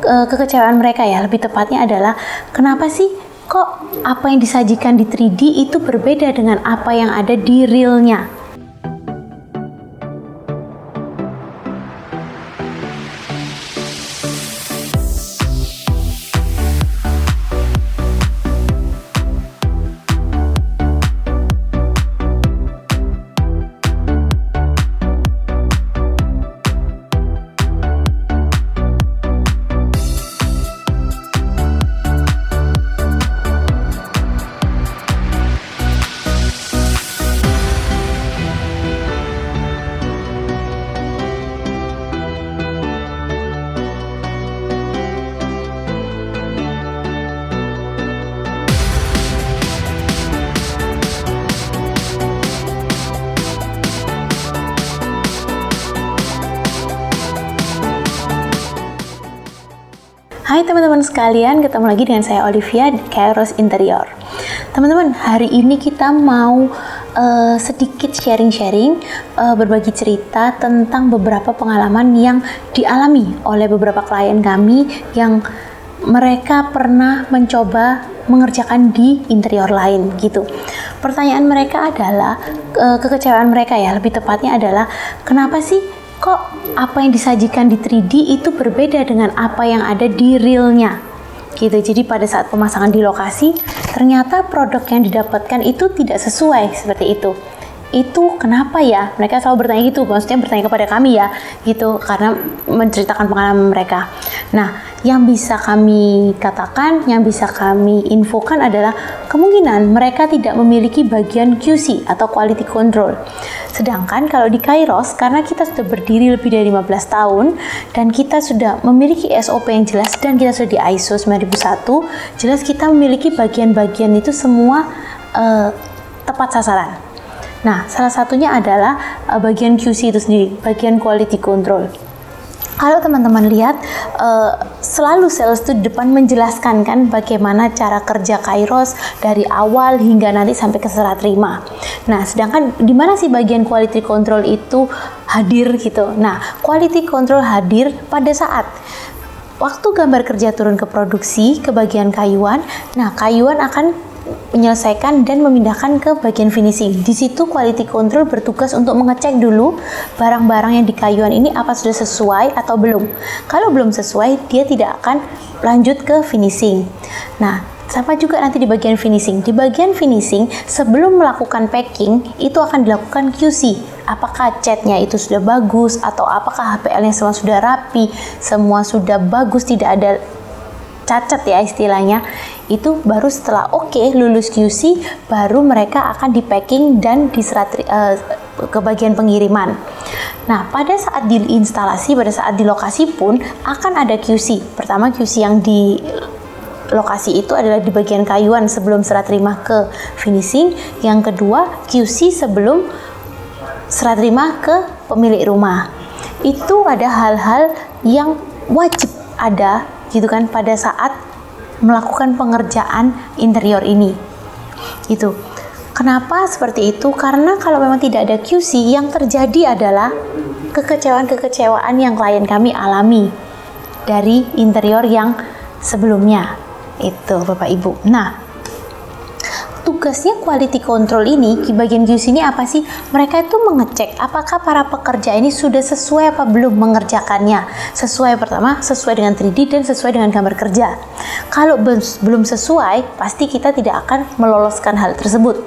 kekecewaan mereka ya, lebih tepatnya adalah kenapa sih kok apa yang disajikan di 3D itu berbeda dengan apa yang ada di realnya. Hai teman-teman sekalian, ketemu lagi dengan saya Olivia di Kairos Interior. Teman-teman, hari ini kita mau sedikit sharing-sharing, berbagi cerita tentang beberapa pengalaman yang dialami oleh beberapa klien kami yang mereka pernah mencoba mengerjakan di interior lain gitu. Pertanyaan mereka adalah, kekecewaan mereka ya, lebih tepatnya adalah kenapa sih kok apa yang disajikan di 3D itu berbeda dengan apa yang ada di realnya gitu. Jadi pada saat pemasangan di lokasi ternyata produk yang didapatkan itu tidak sesuai seperti itu. Itu kenapa ya? Mereka selalu bertanya gitu, maksudnya bertanya kepada kami ya gitu, karena menceritakan pengalaman mereka. Nah, yang bisa kami katakan, yang bisa kami infokan adalah kemungkinan mereka tidak memiliki bagian QC atau Quality Control. Sedangkan kalau di Kairos, karena kita sudah berdiri lebih dari 15 tahun dan kita sudah memiliki SOP yang jelas dan kita sudah di ISO 9001, jelas kita memiliki bagian-bagian itu semua tepat sasaran. Nah, salah satunya adalah bagian QC itu sendiri, bagian Quality Control. Kalau teman-teman lihat, selalu sales itu di depan menjelaskan kan bagaimana cara kerja Kairos dari awal hingga nanti sampai ke serah terima. Nah, sedangkan di mana sih bagian quality control itu hadir gitu. Nah, quality control hadir pada saat waktu gambar kerja turun ke produksi, ke bagian kayuan. Nah, kayuan akan menyelesaikan dan memindahkan ke bagian finishing. Di situ quality control bertugas untuk mengecek dulu barang-barang yang di kayuan ini apa sudah sesuai atau belum. Kalau belum sesuai, dia tidak akan lanjut ke finishing. Nah, sama juga nanti di bagian finishing. Di bagian finishing, sebelum melakukan packing, itu akan dilakukan QC. Apakah catnya itu sudah bagus, atau apakah HPL-nya semua sudah rapi, semua sudah bagus, tidak ada cacat ya istilahnya. Itu baru setelah lulus QC, baru mereka akan di packing dan diserah ke bagian pengiriman. Nah, pada saat di instalasi, pada saat di lokasi pun akan ada QC. Pertama, QC yang di lokasi itu adalah di bagian kayuan sebelum serah terima ke finishing. Yang kedua, QC sebelum serah terima ke pemilik rumah. Itu ada hal-hal yang wajib ada gitu kan pada saat melakukan pengerjaan interior ini gitu. Kenapa seperti itu? Karena kalau memang tidak ada QC, yang terjadi adalah kekecewaan-kekecewaan yang klien kami alami dari interior yang sebelumnya itu Bapak Ibu. Nah, tugasnya quality control ini di bagian QC ini apa sih? Mereka itu mengecek apakah para pekerja ini sudah sesuai apa belum mengerjakannya. Sesuai, pertama sesuai dengan 3D dan sesuai dengan gambar kerja. Kalau belum sesuai, pasti kita tidak akan meloloskan hal tersebut.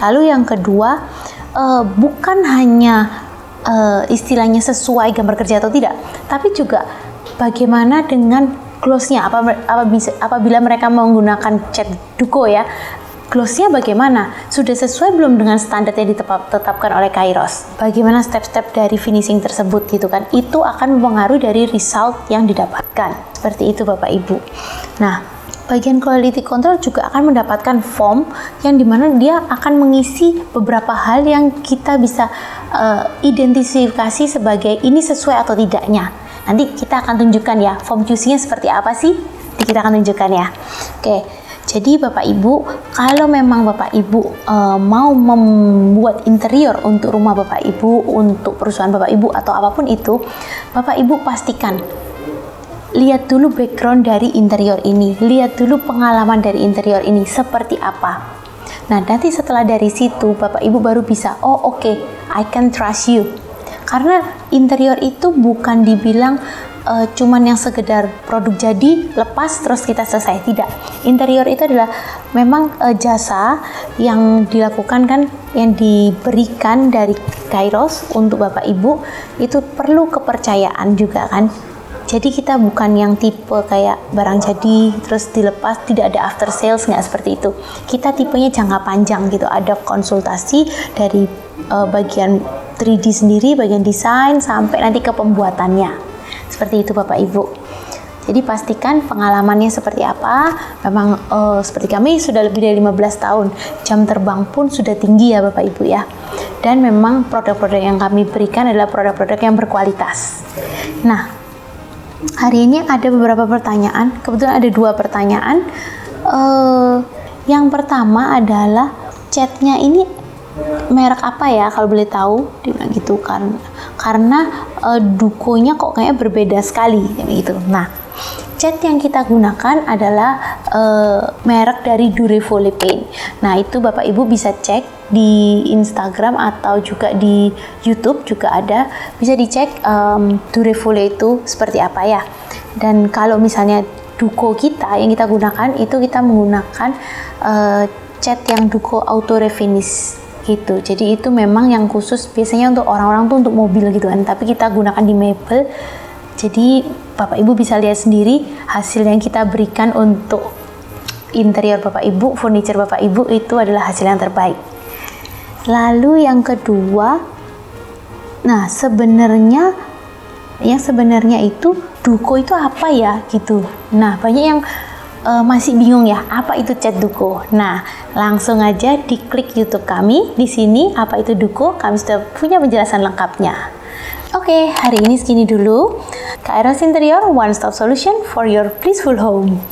Lalu yang kedua, bukan hanya istilahnya sesuai gambar kerja atau tidak, tapi juga bagaimana dengan gloss-nya. Apabila mereka menggunakan cat duko ya, gloss-nya bagaimana? Sudah sesuai belum dengan standar yang ditetapkan oleh Kairos? Bagaimana step-step dari finishing tersebut gitu kan? Itu akan mempengaruhi dari result yang didapatkan. Seperti itu Bapak Ibu. Nah, bagian quality control juga akan mendapatkan form yang dimana dia akan mengisi beberapa hal yang kita bisa identifikasi sebagai ini sesuai atau tidaknya. Nanti kita akan tunjukkan ya form QC-nya seperti apa sih? Kita akan tunjukkan ya. Oke. Jadi Bapak Ibu, kalau memang Bapak Ibu mau membuat interior untuk rumah Bapak Ibu, untuk perusahaan Bapak Ibu atau apapun itu, Bapak Ibu pastikan lihat dulu background dari interior ini, lihat dulu pengalaman dari interior ini seperti apa. Nah, nanti setelah dari situ Bapak Ibu baru bisa, oh oke, I can trust you. Karena interior itu bukan dibilang cuman yang sekedar produk jadi, lepas terus kita selesai. Tidak. Interior itu adalah memang jasa yang dilakukan kan, yang diberikan dari Kairos untuk Bapak Ibu, itu perlu kepercayaan juga kan. Jadi kita bukan yang tipe kayak barang jadi terus dilepas, tidak ada after sales, nggak seperti itu. Kita tipenya jangka panjang gitu, ada konsultasi dari bagian 3D sendiri, bagian desain, sampai nanti ke pembuatannya. Seperti itu Bapak Ibu. Jadi pastikan pengalamannya seperti apa. Memang seperti kami sudah lebih dari 15 tahun, jam terbang pun sudah tinggi ya Bapak Ibu ya. Dan memang produk-produk yang kami berikan adalah produk-produk yang berkualitas. Nah, hari ini ada beberapa pertanyaan, kebetulan ada 2 pertanyaan. Yang pertama adalah catnya ini merek apa ya kalau boleh tahu, dibilang gitu kan, karena dukonya kok kayaknya berbeda sekali gitu. Nah, cat yang kita gunakan adalah merek dari Durevole Paint. Nah, itu Bapak Ibu bisa cek di Instagram atau juga di YouTube juga ada, bisa dicek Durevole itu seperti apa ya. Dan kalau misalnya duko kita yang kita gunakan itu kita menggunakan cat yang duko auto refinish gitu. Jadi itu memang yang khusus biasanya untuk orang-orang tuh untuk mobil gitu kan, tapi kita gunakan di mebel. Jadi Bapak Ibu bisa lihat sendiri hasil yang kita berikan untuk interior Bapak Ibu, furniture Bapak Ibu, itu adalah hasil yang terbaik. Lalu yang kedua, nah sebenarnya itu duko itu apa ya gitu. Nah, banyak yang masih bingung ya, apa itu cat duko. Nah, langsung aja diklik YouTube kami di sini, apa itu duko, kami sudah punya penjelasan lengkapnya. Oke, hari ini segini dulu. Kairos Interior, one stop solution for your peaceful home.